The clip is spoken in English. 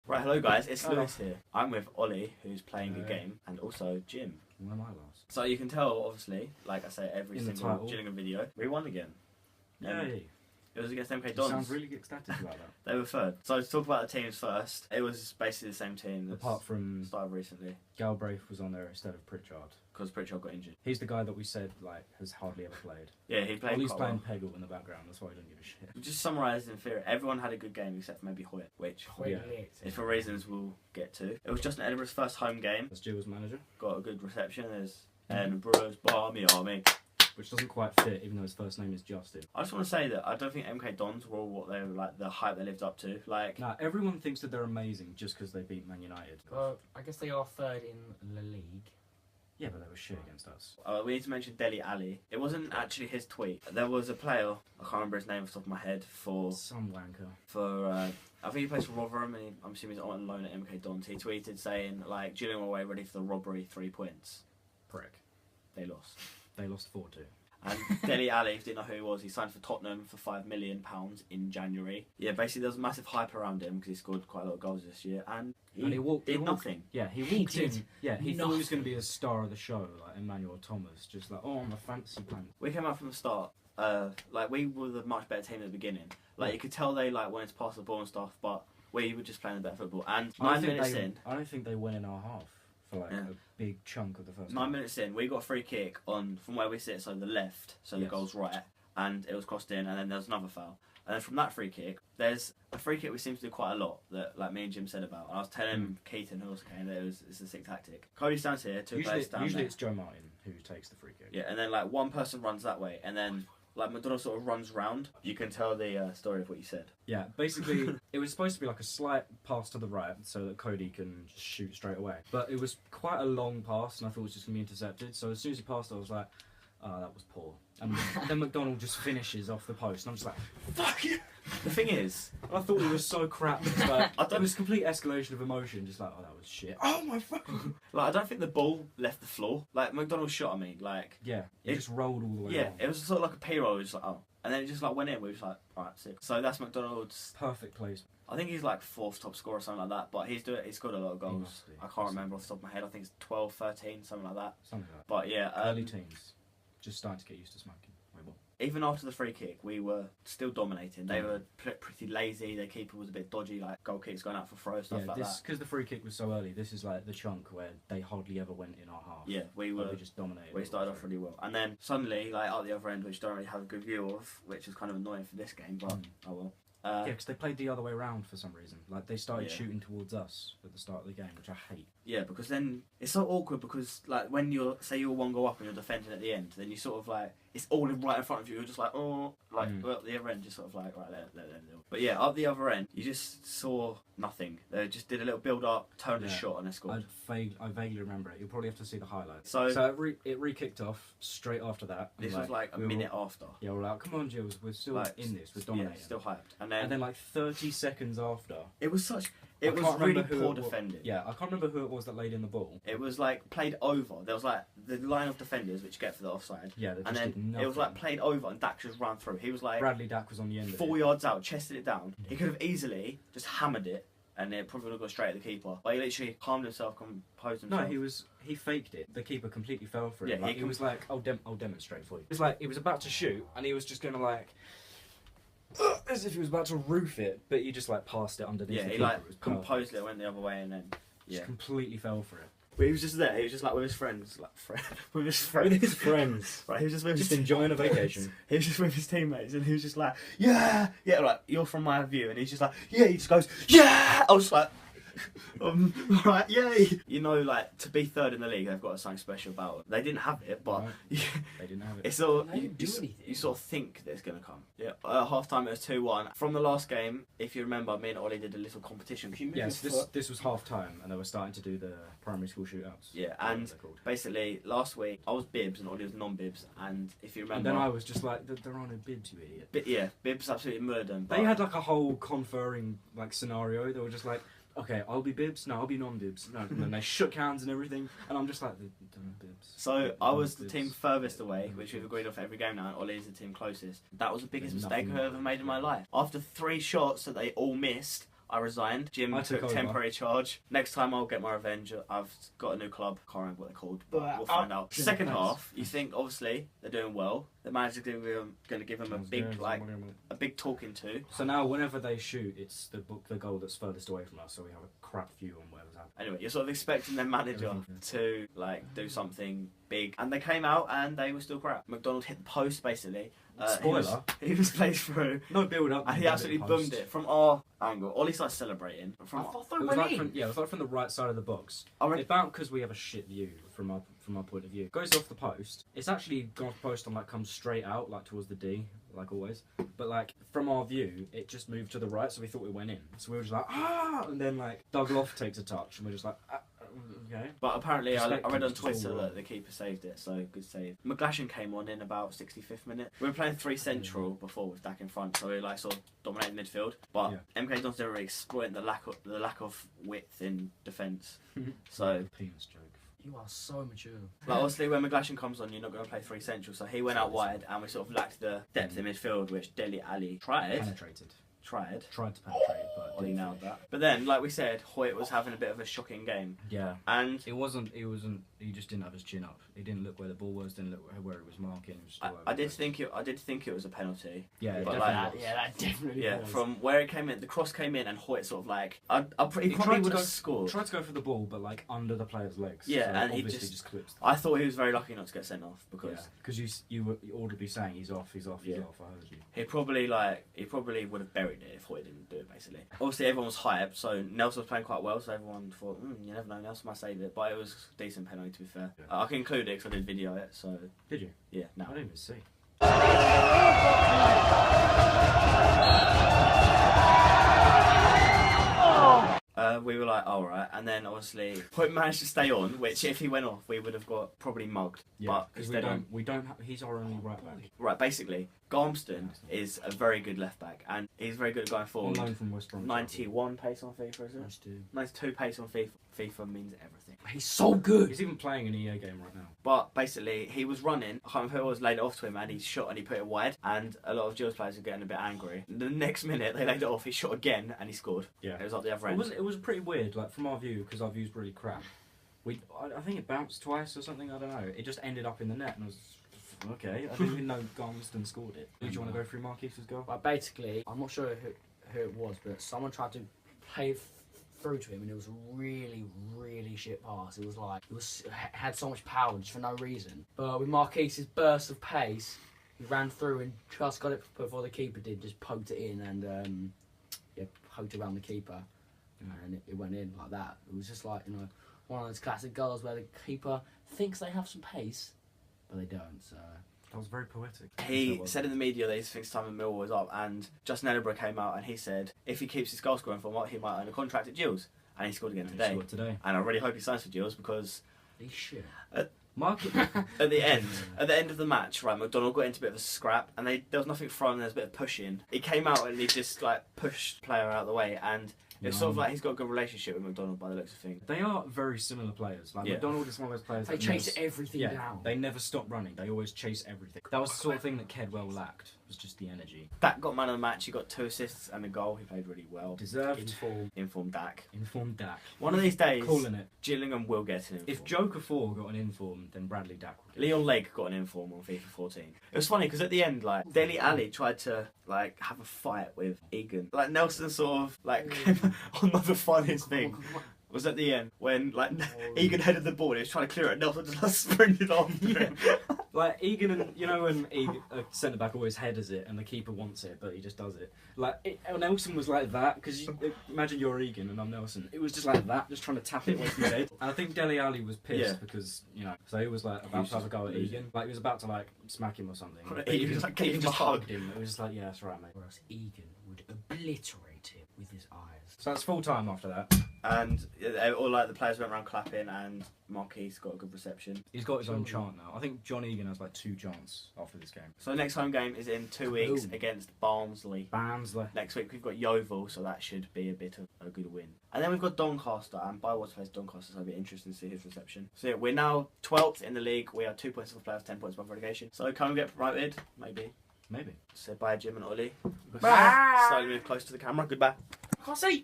Right, hello guys, it's Lewis here. I'm with Ollie, who's playing a game, and also Jim. When am I last? So you can tell, obviously, like I say every single Gillingham video, we won again. Yay! It was against MK You Dons. sound really ecstatic about that. They were third. So to talk about the teams first, it was basically the same team that Apart from started recently. Galbraith was on there instead of Pritchard. Because Pritchard got injured. He's the guy that we said has hardly ever played. Yeah, he played Ollie's quite playing well. Peggle in the background, that's why I don't give a shit. Just summarised in theory, everyone had a good game except for maybe Hoyt, which is for reasons we'll get to. It was Justin Edinburgh's first home game. As Jill was manager. Got a good reception. There's Edinburgh's Barmy Army. Which doesn't quite fit, even though his first name is Justin. I just want to say that I don't think MK Dons were all what they were like, the hype they lived up to. Like, Nah, everyone thinks that they're amazing just because they beat Man United. Well, I guess they are third in La League. Yeah, but they were shit against us. we need to mention Dele Alli. It wasn't actually his tweet. There was a player, I can't remember his name off the top of my head, Some wanker. I think he plays for Rotherham, and I'm assuming he's on loan at MK Dons. He tweeted saying, like, Gillingham away ready for the robbery, 3 points. Prick. They lost. They lost 4-2. And Dele Alli, if you didn't know who he was, he signed for Tottenham for £5 million in January. Yeah, basically there was massive hype around him because he scored quite a lot of goals this year, and he did nothing. Yeah, he walked in. Yeah, he thought he was going to be the star of the show, like Emmanuel Thomas, just like, oh, I'm a fantasy plant. We came out from the start, like we were the much better team at the beginning. Like you could tell they like wanted to pass the ball and stuff, but we were just playing the better football. And 9 minutes in, I don't think they went in our half for like a big chunk of the first. 9 minutes in, we got a free kick on from where we sit, so the left, so the goal's right, and it was crossed in, and then there was another foul. And then from that free kick, there's a free kick we seem to do quite a lot that like me and Jim said about. And I was telling Keaton, who also came, that it's a sick tactic. Cody stands here, two players down usually there. it's Joe Martin who takes the free kick. Yeah, and then like one person runs that way, and then like McDonald sort of runs round. You can tell the story of what you said. Yeah, basically it was supposed to be like a slight pass to the right so that Cody can just shoot straight away. But it was quite a long pass, and I thought it was just going to be intercepted. So as soon as he passed, I was like, oh, that was poor. And then McDonald just finishes off the post, and I'm just like, fuck you! The thing is, I thought he was so crap. Like, it was complete escalation of emotion, just like, oh, that was shit. Oh my fucking... Like, I don't think the ball left the floor. Like, McDonald shot at me, like... Yeah, it just rolled all the way Yeah, along. it was sort of like a P-roll, just like, oh. And then it just like went in, we were just like, alright, sick. So that's McDonald's... Perfect place. I think he's like 4th top scorer or something like that, but he's scored a lot of goals. I can't remember off the top of my head, I think it's 12, 13, something like that. Something like that. But yeah... early teens. Just starting to get used to smoking. Wait, what? Even after the free kick, we were still dominating. They were pretty lazy. Their keeper was a bit dodgy, like goal kicks going out for throws, stuff like that. Because the free kick was so early, this is like the chunk where they hardly ever went in our half. Yeah, we just dominated. We started off really well, and then suddenly, like at the other end, which I don't really have a good view of, which is kind of annoying for this game, but oh well. Yeah, because they played the other way around for some reason. Like they started shooting towards us at the start of the game, which I hate. Yeah, because then it's so awkward because like when you're one goal up and you're defending at the end, then you sort of like it's all right in front of you. You're just like well, at the other end, just sort of like right let them do. But yeah, up the other end, you just saw nothing. They just did a little build up, turned a shot, and they scored. I vaguely remember it. You'll probably have to see the highlights. So it re-kicked off straight after that. This was like a minute after. Yeah, we're like, come on, Jules, we're still in this. We're dominating. Yeah, still hyped. And then like 30 seconds after, it was really poor defending. Yeah, I can't remember who it was that laid in the ball. It was like played over. There was like the line of defenders which get for the offside. Yeah, and then it was like played over and Dak just ran through. He was like Bradley Dak was on the end. 4 yards out, chested it down. He could have easily just hammered it, and it probably would have gone straight at the keeper. But he literally calmed himself, composed himself. No, he faked it. The keeper completely fell for it. Yeah, like, he was like, I'll demonstrate for you. It was like he was about to shoot, and he was just gonna like. As if he was about to roof it, but he just like passed it underneath. Yeah, he like composed it, went the other way, and then just completely fell for it. But he was just there. He was just like with his friends, with his friends. Right, he was just enjoying a vacation. He was just with his teammates, and he was just like, yeah, like you're from my view, and he's just like, yeah. He just goes, yeah. I was like. Right, yay! You know, like to be third in the league, they've got something special about it. They didn't have it, but they didn't have it. It's sort of you sort of think that it's going to come. Yeah. Half time it was 2-1. From the last game, if you remember, me and Ollie did a little competition. Yes, this was half time, and they were starting to do the primary school shootouts. Yeah, and basically last week I was bibs and Ollie was non-bibs, and if you remember, and then I was just like, there are no bibs, you idiot. Yeah, bibs absolutely murdered them. They had like a whole conferring like scenario. They were just like. Okay, I'll be bibs. No, I'll be non-bibs. No, and then they shook hands and everything, and I'm just like, don't know bibs. So I was the team furthest away, which we've agreed off every game now, and Ollie is the team closest. That was the biggest mistake I've ever made in my life. After 3 shots that they all missed, I resigned. Jim I took took over. temporary charge. Next time I'll get my revenge. I've got a new club. Can't remember what they're called, but we'll find out. Second half, you think obviously they're doing well. The manager's going to give them a big talking to. So now, whenever they shoot, it's the goal that's furthest away from us, so we have a crap view on whatever's happening. Anyway, you're sort of expecting their manager to like do something big, and they came out and they were still crap. McDonald hit the post basically. Spoiler. He was played through. No build up. And he absolutely boomed it from our angle. Ollie started celebrating. I thought It was like from the right side of the box. About because we have a shit view from our point of view. Goes off the post. It's actually gone off the post and like comes straight out like towards the D, like always. But like from our view, it just moved to the right, so we thought it went in. So we were just like and then like Douglas takes a touch, and we're just like okay. But apparently, I read on Twitter that the keeper saved it, so good save. McGlashan came on in about 65th minute. We were playing 3 central before with Dak in front, so we were like sort of dominating midfield. But MK Johnson didn't really exploit the lack of width in defence. So penis joke. You are so mature. Like obviously, when McGlashan comes on, you're not going to play 3 central, so he went out wide, and we sort of lacked the depth in midfield, which Dele Alli tried to penetrate, but Ollie nailed that. But then, like we said, Hoyt was having a bit of a shocking game. Yeah, and it wasn't. He just didn't have his chin up. He didn't look where the ball was. Didn't look where he was marking. I did think it was a penalty. Yeah, but that definitely was. From where it came in, the cross came in, and Hoyt sort of like he probably would have scored. Tried to go for the ball, but like under the player's legs. Yeah, so and he just clipped. I thought he was very lucky not to get sent off because you were audibly saying he's off. I heard you. He probably would have buried it if Hoyt didn't do it. Basically, obviously everyone was hyped, so Nelson was playing quite well, so everyone thought, you never know, Nelson might save it, but it was a decent penalty to be fair. Yeah. I can include it because I did video it. So did you? Yeah. No, I didn't even see. We were like, alright, and then obviously Hoyt managed to stay on, which if he went off, we would have got probably mugged. Yeah, because we don't have. He's our only right back. Right, basically, Garmston is a very good left back, and he's very good at going forward. On loan from West Brom. 91 pace on FIFA, is it? 92. 92 pace on FIFA. FIFA means everything. He's so good. He's even playing an EA game right now. But basically, he was running. I can't remember who it was, laid it off to him, and he shot and he put it wide. And a lot of Gills players were getting a bit angry. The next minute, they laid it off. He shot again, and he scored. Yeah, it was like the other end. It was pretty weird, like from our view, because our view's really crap. I think it bounced twice or something. I don't know. It just ended up in the net, and I was okay. I didn't even know Garmston scored it. Did you want to go through Marquis's goal? Basically, I'm not sure who it was, but someone tried to play through to him, and it was a really, really shit pass. It was had so much power just for no reason. But with Marquis's burst of pace, he ran through and just got it before the keeper did. Just poked it in and poked around the keeper, and it went in like that. It was just like one of those classic goals where the keeper thinks they have some pace, but they don't. So. That was very poetic. He said in the media that he thinks time in Millwall was up, and Justin Edinburgh came out and he said if he keeps his goal scoring form, he might earn a contract at Gills, and he scored again today. He scored today. And I really hope he signs for Gills because he should. At the end of the match, right, McDonald got into a bit of a scrap, and there was nothing thrown. There was a bit of pushing. He came out and he just like pushed the player out of the way, and it's sort of like he's got a good relationship with McDonald by the looks of things. They are very similar players. Like McDonald is one of those players. They chase everything down. They never stop running. They always chase everything. That was the sort of thing that Kedwell lacked. Was just the energy. Dak got man of the match. He got 2 assists and a goal. He played really well. Deserved. Informed Dak. One of these days, calling it. Gillingham will get an inform. If Joker 4 got an inform, then Bradley Dak will get Leon Lake got an inform on FIFA 14. It was funny because at the end, like Dele Alli tried to like have a fight with Egan. Like Nelson sort of like on the funniest thing was at the end when like Egan headed the ball and he was trying to clear it. Nelson just like sprinted after him. Like Egan, and when Egan, centre back always headers it and the keeper wants it, but he just does it. Like Nelson was like that because imagine you're Egan and I'm Nelson. It was just like that, just trying to tap it away from his head. And I think Dele Alli was pissed because so he was like about to have a go at Egan. Like he was about to like smack him or something. He was like gave him a hug. Hugged him. It was just like that's right, mate. Whereas Egan would obliterate him with his eyes. So that's full time after that. And all like the players went around clapping, and Marquis got a good reception. He's got his own chant now. I think John Egan has like 2 chants after this game. So the next home game is in 2 weeks against Barnsley. Next week we've got Yeovil, so that should be a bit of a good win. And then we've got Doncaster, and Bywater plays Doncaster, so it'll be interesting to see his reception. So yeah, we're now 12th in the league. We are 2 points above playoffs, 10 points above relegation. So can we get promoted? Maybe. Maybe. Say bye, Jim and Ollie. Bye. Slowly move close to the camera. Goodbye. I can't see.